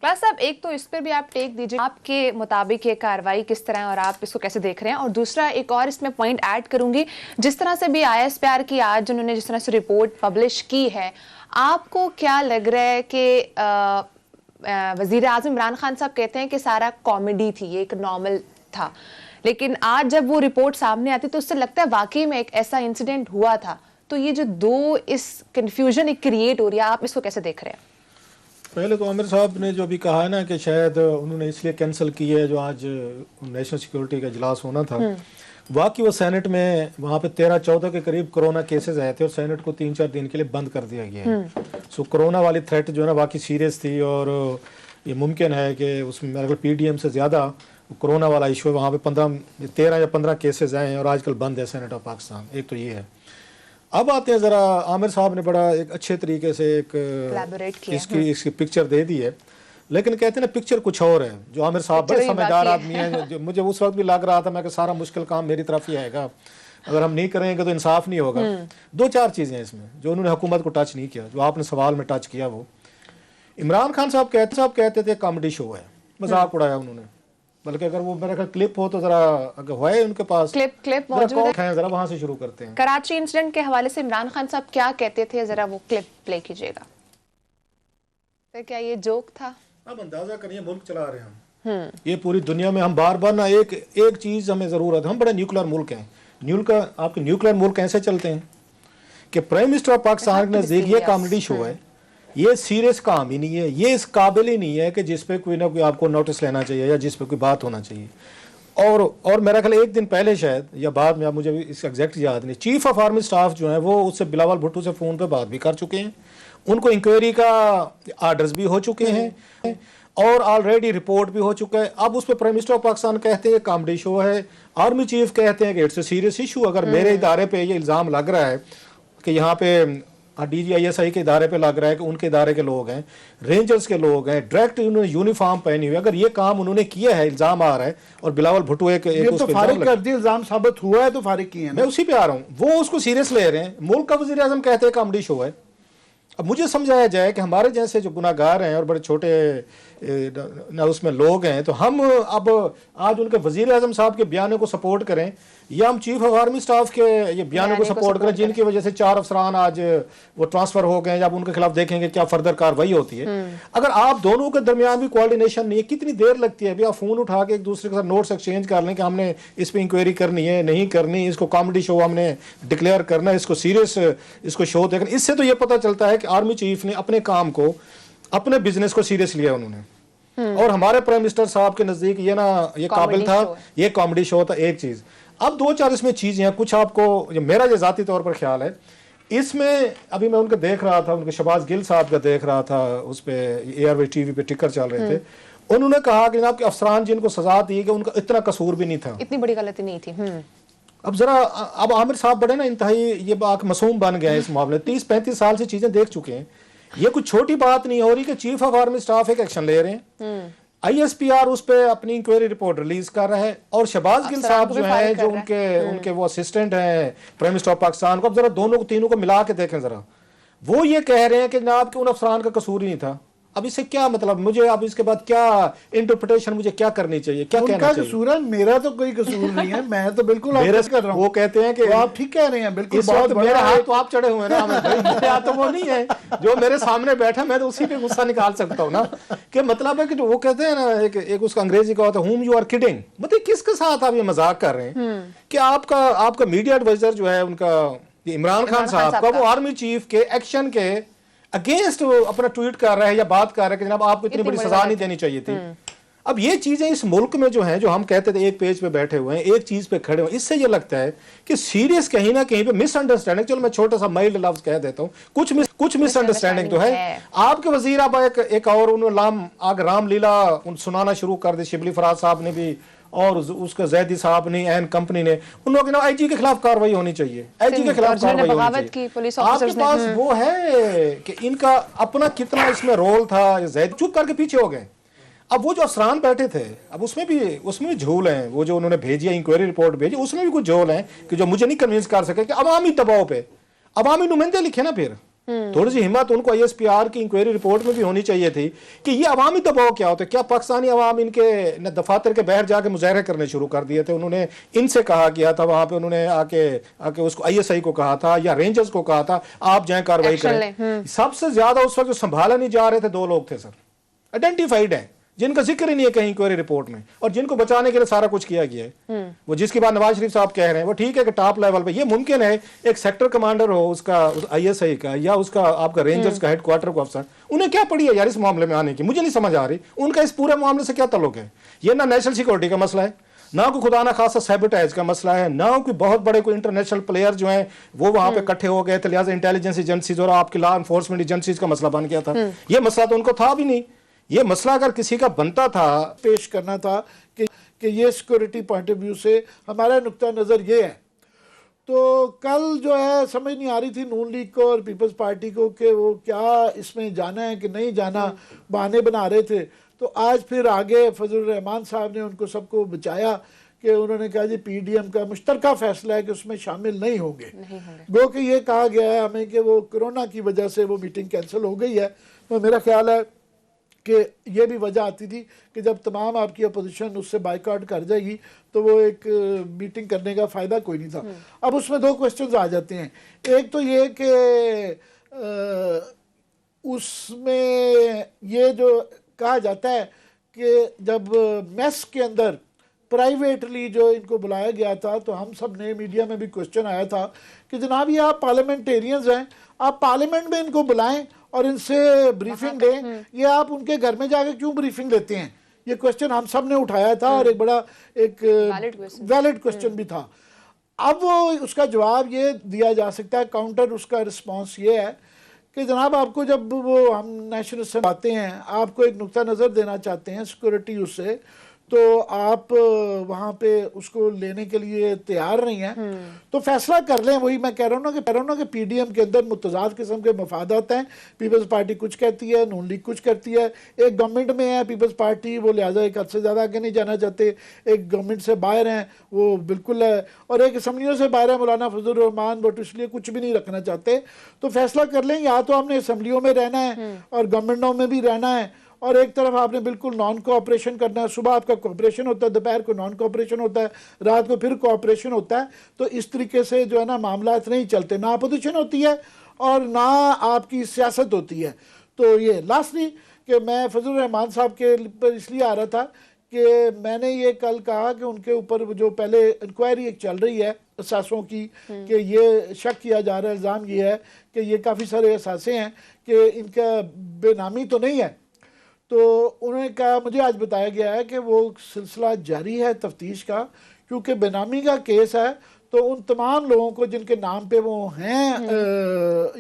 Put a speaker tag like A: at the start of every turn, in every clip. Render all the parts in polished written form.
A: Class साहब, एक तो इस पर भी आप टेक दीजिए, आपके मुताबिक ये कार्रवाई किस तरह है और आप इसको कैसे देख रहे हैं। और दूसरा एक और इसमें पॉइंट ऐड करूंगी, जिस तरह से भी ISPR की आज उन्होंने जिस तरह से रिपोर्ट पब्लिश की है, आपको क्या लग रहा है कि वजीर आजम इमरान खान साहब कहते हैं कि सारा कॉमेडी थी, ये एक नॉर्मल था, लेकिन आज जब वो रिपोर्ट सामने आती तो उससे लगता है वाकई में एक ऐसा इंसिडेंट हुआ था। तो ये जो दो इस कंफ्यूजन एक क्रिएट हो रही है, आप इसको कैसे देख रहे हैं?
B: पहले तो आमिर साहब ने जो भी कहा है ना कि शायद उन्होंने इसलिए कैंसिल की है जो आज नेशनल सिक्योरिटी का इजलास होना था, वाकई वो सेनेट में वहाँ पे 13-14 के करीब कोरोना केसेस आए थे और सेनेट को 3-4 दिन के लिए बंद कर दिया गया है। सो कोरोना वाली थ्रेट जो है ना वाकई सीरियस थी और ये मुमकिन है कि उसमें मेरे ख्याल PDM से ज़्यादा कोरोना वाला इशू है। वहाँ पे 13 या 15 केसेस आए हैं और आजकल बंद है सेनेट ऑफ पाकिस्तान। एक तो ये है। अब आते हैं ज़रा, आमिर साहब ने बड़ा एक अच्छे तरीके से एक इसकी पिक्चर दे दी है, लेकिन कहते हैं ना पिक्चर कुछ और है। जो आमिर साहब बड़े समझदार आदमी हैं, जो मुझे उस वक्त भी लग रहा था मैं कि सारा मुश्किल काम मेरी तरफ ही आएगा, अगर हम नहीं करेंगे तो इंसाफ नहीं होगा। 2-4 चीज़ें हैं इसमें जो उन्होंने हुकूमत को टच नहीं किया, जो आपने सवाल में टच किया। वो इमरान खान साहब कहते थे कॉमेडी शो है, मजाक उड़ाया उन्होंने। बल्कि अगर वो मेरा क्लिप हो तो जरा अगर है उनके पास
A: क्लिप मौजूद है,
B: जरा वहां से शुरू करते हैं।
A: कराची इंसिडेंट के हवाले से इमरान खान साहब क्या कहते थे, जरा वो क्लिप प्ले कीजिएगा। तो क्या ये जोक था?
B: अब अंदाजा करिए, मुल्क चला रहे हैं हम। ये पूरी दुनिया में हम बार बार ना एक चीज हमें जरूरत है, हम बड़े न्यूक्लियर मुल्क हैं। आपके न्यूक्लियर मुल्क कैसे चलते हैं कि प्राइम मिनिस्टर ऑफ पाकिस्तान के नजदीक ये कॉमेडी शो है, ये सीरियस काम ही नहीं है, ये इस काबिल ही नहीं है कि जिस पे कोई ना कोई आपको नोटिस लेना चाहिए या जिस पे कोई बात होना चाहिए। और मेरा ख्याल एक दिन पहले शायद या बाद में, अब मुझे इसका एग्जैक्ट याद नहीं, चीफ ऑफ आर्मी स्टाफ जो है वो उससे बिलावल भुट्टो से फ़ोन पे बात भी कर चुके हैं, उनको इंक्वायरी का आर्डर्स भी हो चुके हैं और ऑलरेडी रिपोर्ट भी हो चुका है। अब उस पर प्राइम मिनिस्टर ऑफ पाकिस्तान कहते हैं कॉमेडी शो है, आर्मी चीफ कहते हैं कि इट्स ए सीरियस इशू। अगर मेरे इदारे पे ये इल्ज़ाम लग रहा है कि यहाँ पे DGISI के इदारे पे लग रहा है कि उनके इदारे के लोग हैं, रेंजर्स के लोग हैं, डायरेक्ट उन्होंने यूनिफॉर्म पहनी हुई, अगर ये काम उन्होंने किया है, इल्जाम आ रहा है और बिलावल भुट्टो एक
C: तो फारिग कर दिया, इल्जाम साबित हुआ है तो फारिग किए हैं।
B: मैं उसी पे आ रहा हूँ, वो उसको सीरियस ले रहे हैं। मुल्क का वजीर आजम कहते हैं कॉमेडी शो है। अब मुझे समझाया जाए कि हमारे जैसे जो गुनाहगार हैं और बड़े छोटे ना उसमें लोग हैं, तो हम अब आज उनके वजीर आजम साहब के बयानों को सपोर्ट करें या हम चीफ ऑफ आर्मी स्टाफ के ये बयानों को सपोर्ट करें, जिनकी वजह से 4 अफसरान आज वो ट्रांसफर हो गए हैं। जब उनके खिलाफ देखेंगे क्या फर्दर कार्रवाई होती है। अगर आप दोनों के दरमियान भी कोऑर्डिनेशन नहीं है, कितनी देर लगती है अभी आप फोन उठा के एक दूसरे के साथ नोट्स एक्सचेंज कर लें कि हमने इस पर इंक्वायरी करनी है, नहीं करनी, इसको कॉमेडी शो हमने डिक्लेयर करना है, इसको सीरियस इसको शो देखना। इससे तो ये पता चलता है कि आर्मी चीफ ने अपने काम को, अपने बिजनेस को सीरियस लिया उन्होंने। और हमारे प्राइम मिनिस्टर साहब के नजदीक ये काबिल था, ये कॉमेडी शो था। एक चीज, अब 2-4 इसमें चीजें हैं, कुछ आपको मेरा जो जाती तौर पर ख्याल है इसमें, अभी मैं उनके देख रहा था, उनके शहबाज गिल साहब का देख रहा था, उस पर ARY TV पे टिकर चल रहे थे, उन्होंने कहा कि जनाब के अफसरान जिनको सजा दी कि उनका इतना कसूर भी नहीं था,
A: इतनी बड़ी गलती नहीं थी।
B: अब जरा, अब आमिर साहब बड़े ना इंतहाई ये बात मासूम बन गए इस मामले, 30-35 साल से चीजें देख चुके हैं। ये कुछ छोटी बात नहीं हो रही कि चीफ ऑफ आर्मी स्टाफ एक एक्शन ले रहे हैं, ISPR उस पे अपनी इंक्वायरी रिपोर्ट रिलीज कर रहा है और शहबाज गिल साहब जो है, जो उनके वो असिस्टेंट हैं प्राइम मिनिस्टर ऑफ पाकिस्तान को, अब जरा दोनों को तीनों को मिला के देखें जरा, वो ये कह रहे हैं कि जनाब के उन अफसरान का कसूर ही नहीं था। अब इससे क्या मतलब, मुझे अब इसके बाद क्या इंटरप्रिटेशन मुझे क्या करनी चाहिए, क्या कहना चाहिए?
C: कसूर है, मेरा तो कोई कसूर नहीं है, मैं तो बिल्कुल कर रहा हूं।
B: वो कहते हैं कि
C: तो आप ठीक कह रहे हैं, बिल्कुल
B: बहुत मेरे हाथ तो आप चढ़े हुए हैं ना, मेरे हाथ तो वो नहीं है जो मेरे सामने बैठा, मैं तो उसी पे गुस्सा निकाल सकता हूँ ना। कि मतलब है कि वो कहते हैं ना, एक उसका अंग्रेजी का होता है whom you are kidding, मतलब किसके साथ आप ये मजाक कर रहे हैं कि आपका मीडिया एडवाइजर जो है उनका इमरान खान साहब का, वो आर्मी चीफ के एक्शन के अगेंस्ट अपना ट्वीट कर रहा है या बात कर रहा है कि जनाब आपको इतनी बड़ी सजा नहीं देनी चाहिए थी। अब ये चीजें इस मुल्क में जो हैं, जो हम कहते थे एक पेज पे बैठे हुए हैं, एक चीज पे खड़े हुए, इससे ये लगता है कि सीरियस कहीं ना कहीं पे मिसअंडरस्टैंडिंग, चलो मैं छोटा सा माइल्ड लफ्ज कह देता हूँ, कुछ मिसअंडरस्टैंडिंग तो है। आपके वजीर अब एक और उन्होंने रामलीला सुनाना शुरू कर दी, शिबली फराज साहब ने भी और उसका जैदी साहब ने, एन कंपनी ने, उन लोगों ने IG के खिलाफ कार्रवाई होनी चाहिए, IG के खिलाफ कार्रवाई होनी चाहिए। आपके पास वो है कि इनका अपना कितना इसमें रोल था, जैद चुप करके पीछे हो गए। अब वो जो अफसरान बैठे थे, अब उसमें भी झोल हैं, वो जो उन्होंने भेजी है इंक्वायरी रिपोर्ट भेजी, उसमें भी कुछ झोल हैं कि जो मुझे नहीं कन्विंस कर सके कि अवामी दबाव पे अवामी नुमाइंदे लिखे ना फिर थोड़ी सी हिम्मत उनको ISPR की इंक्वायरी रिपोर्ट में भी होनी चाहिए थी कि ये अवामी दबाव क्या होता है। क्या पाकिस्तानी अवाम इनके दफातर के बाहर जाके मुजाहरे करने शुरू कर दिए थे? उन्होंने इनसे कहा किया था, वहां पे उन्होंने आके उसको ISI को कहा था या रेंजर्स को कहा था आप जाए कार्रवाई करें। सबसे ज्यादा उस वक्त जो संभाला नहीं जा रहे थे 2 लोग थे सर, आइडेंटिफाइड है, जिनका जिक्र ही नहीं है कहीं इंक्वायरी रिपोर्ट में, और जिनको बचाने के लिए सारा कुछ किया गया है। वो जिसकी बात नवाज शरीफ साहब कह रहे हैं वो ठीक है कि टॉप लेवल पे ये मुमकिन है एक सेक्टर कमांडर हो उसका ISI का या उसका आपका रेंजर्स का हेडक्वार्टर को अफसर, उन्हें क्या पड़ी है यार इस मामले में आने की? मुझे नहीं समझ आ रही उनका इस पूरे मामले से क्या ताल्लुक है। ये ना नेशनल सिक्योरिटी का मसला है, ना कोई खुदा ना खासा सैबोटेज का मसला है, ना कोई बहुत बड़े कोई इंटरनेशनल प्लेयर जो हैं वो वहां पे इकट्ठे हो गए थे, लिहाजा इंटेलिजेंस एजेंसीज और आपकी लॉ एनफोर्समेंट एजेंसीज का मसला बन गया था। ये मसला तो उनको था भी नहीं। ये मसला अगर किसी का बनता था
C: पेश करना था कि ये सिक्योरिटी पॉइंट ऑफ व्यू से हमारा नुक्ता नज़र ये है। तो कल जो है समझ नहीं आ रही थी नून लीग को और पीपल्स पार्टी को कि वो क्या इसमें जाना है कि नहीं जाना, बहाने बना रहे थे। तो आज फिर आगे फजलुर रहमान साहब ने उनको सबको बचाया कि उन्होंने कहा जी PDM का मुश्तरका फैसला है कि उसमें शामिल नहीं होंगे। गो कि ये कहा गया है हमें कि वो कोरोना की वजह से वो मीटिंग कैंसिल हो गई है। तो मेरा ख्याल है कि ये भी वजह आती थी कि जब तमाम आपकी अपोजिशन उससे बाइकआउट कर जाएगी तो वो एक मीटिंग करने का फ़ायदा कोई नहीं था। अब उसमें 2 क्वेश्चंस आ जाते हैं। एक तो ये कि उसमें ये जो कहा जाता है कि जब मेस के अंदर प्राइवेटली जो इनको बुलाया गया था तो हम सब ने मीडिया में भी क्वेश्चन आया था कि जनाब ये आप पार्लियामेंटेरियंस हैं, आप पार्लियामेंट में इनको बुलाएं और इनसे ब्रीफिंग दें, ये आप उनके घर में जाके क्यों ब्रीफिंग लेते हैं? ये क्वेश्चन हम सब ने उठाया था और एक बड़ा एक वैलिड क्वेश्चन भी था। अब वो उसका जवाब ये दिया जा सकता है, काउंटर उसका रिस्पांस ये है कि जनाब आपको जब वो हम नेशनल से आते हैं आपको एक नुक्ता नज़र देना चाहते हैं सिक्योरिटी उससे, तो आप वहाँ पे उसको लेने के लिए तैयार नहीं हैं तो फैसला कर लें। वही मैं कह रहा हूँ ना कि PDM के अंदर मुतज़ाद किस्म के मफादात हैं। पीपल्स पार्टी कुछ कहती है, नून लीग कुछ करती है। एक गवर्नमेंट में है पीपल्स पार्टी, वो लिहाजा एक हद से ज़्यादा आगे नहीं जाना चाहते। एक गवर्नमेंट से बाहर हैं वो बिल्कुल है, और एक असम्बलियों से बाहर है मौलाना फजलुर रहमान, वो इसलिए कुछ भी नहीं रखना चाहते। तो फैसला कर लें, या तो हमने असम्बलियों में रहना है और गवर्नमेंटों में भी रहना है, और एक तरफ आपने बिल्कुल नॉन कोऑपरेशन करना है। सुबह आपका कोऑपरेशन होता है, दोपहर को नॉन कोऑपरेशन होता है, रात को फिर कोऑपरेशन होता है। तो इस तरीके से जो है ना मामलात नहीं चलते, ना अपोजिशन होती है और ना आपकी सियासत होती है। तो ये लास्टली कि मैं फजलुर रहमान साहब के पर इसलिए आ रहा था कि मैंने ये कल कहा कि उनके ऊपर जो पहले इंक्वायरी एक चल रही है असासों की कि ये शक किया जा रहा है, इल्ज़ाम ये है कि ये काफ़ी सारे असासे हैं कि इनका बेनामी तो नहीं है। तो उन्होंने कहा, मुझे आज बताया गया है कि वो सिलसिला जारी है तफ्तीश का, क्योंकि बेनामी का केस है। तो उन तमाम लोगों को जिनके नाम पे वो हैं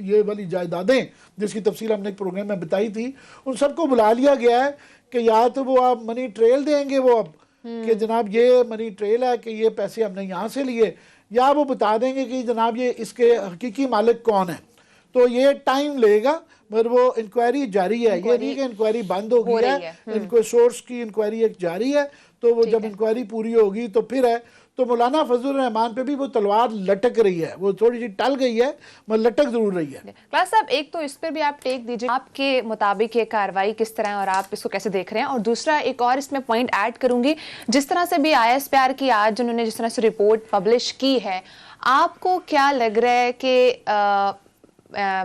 C: ये वाली जायदादें जिसकी तफसील हमने एक प्रोग्राम में बताई थी, उन सबको बुला लिया गया है कि या तो वो आप मनी ट्रेल देंगे वो अब कि जनाब ये मनी ट्रेल है कि ये पैसे हमने यहाँ से लिए, या वो बता देंगे कि जनाब ये इसके हकीकी मालिक कौन है। तो ये टाइम लेगा, मगर वो इंक्वायरी जारी है। ये नहीं कि इंक्वायरी बंद हो गई है, इनको सोर्स की इंक्वायरी एक जारी है। तो वो जब इंक्वायरी पूरी होगी तो फिर है। तो मौलाना फजलुर रहमान पे भी वो तलवार लटक रही है, वो थोड़ी सी टल गई है मगर लटक जरूर रही है।
A: क्लास साहब, एक तो इस पर भी आप टेक दीजिए, आपके मुताबिक ये कार्रवाई किस तरह है और आप इसको कैसे देख रहे हैं, और दूसरा एक और इसमें पॉइंट ऐड करूंगी, जिस तरह से भी ISPR की आज उन्होंने जिस तरह से रिपोर्ट पब्लिश की है, आपको क्या लग रहा है कि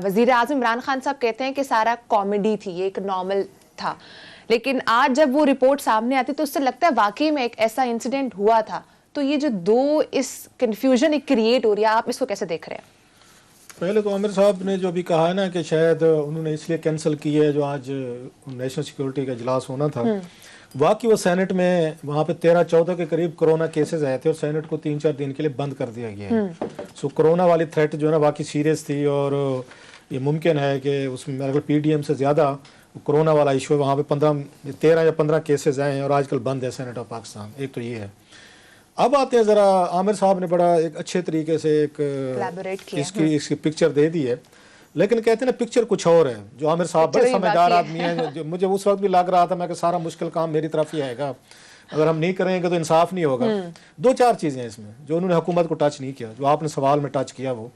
A: वजीर आज़म इमरान खान साहब कहते हैं कि सारा कॉमेडी थी, ये एक नॉर्मल था, लेकिन आज जब वो रिपोर्ट सामने आती तो उससे लगता है वाकई में एक ऐसा इंसिडेंट हुआ था। तो ये जो दो इस कंफ्यूजन एक क्रिएट हो रही है, आप इसको कैसे देख रहे हैं?
B: पहले तो आमिर साहब ने जो भी कहा है ना कि शायद उन्होंने इसलिए कैंसिल की है जो आज नेशनल सिक्योरिटी का इजलास होना था, वाकई वो सेनेट में वहाँ पे 13-14 के करीब कोरोना केसेस आए थे और सेनेट को 3-4 दिन के लिए बंद कर दिया गया है। सो कोरोना वाली थ्रेट जो है ना वाकई सीरियस थी, और ये मुमकिन है कि उसमें मेरे को PDM से ज़्यादा कोरोना वाला इशू है। वहाँ पे 13 या 15 केसेस आए हैं और आजकल बंद है सेनेट ऑफ पाकिस्तान। एक तो ये है। अब आते हैं ज़रा, आमिर साहब ने बड़ा एक अच्छे तरीके से एक इसकी पिक्चर दे दी है, लेकिन कहते हैं ना पिक्चर कुछ और है। जो आमिर साहब बड़े समझदार आदमी हैं, जो मुझे उस वक्त भी लग रहा था मैं कि सारा मुश्किल काम मेरी तरफ ही आएगा, अगर हम नहीं करेंगे तो इंसाफ नहीं होगा। 2-4 चीज़ें इसमें जो उन्होंने हुकूमत को टच नहीं किया, जो आपने सवाल में टच किया वो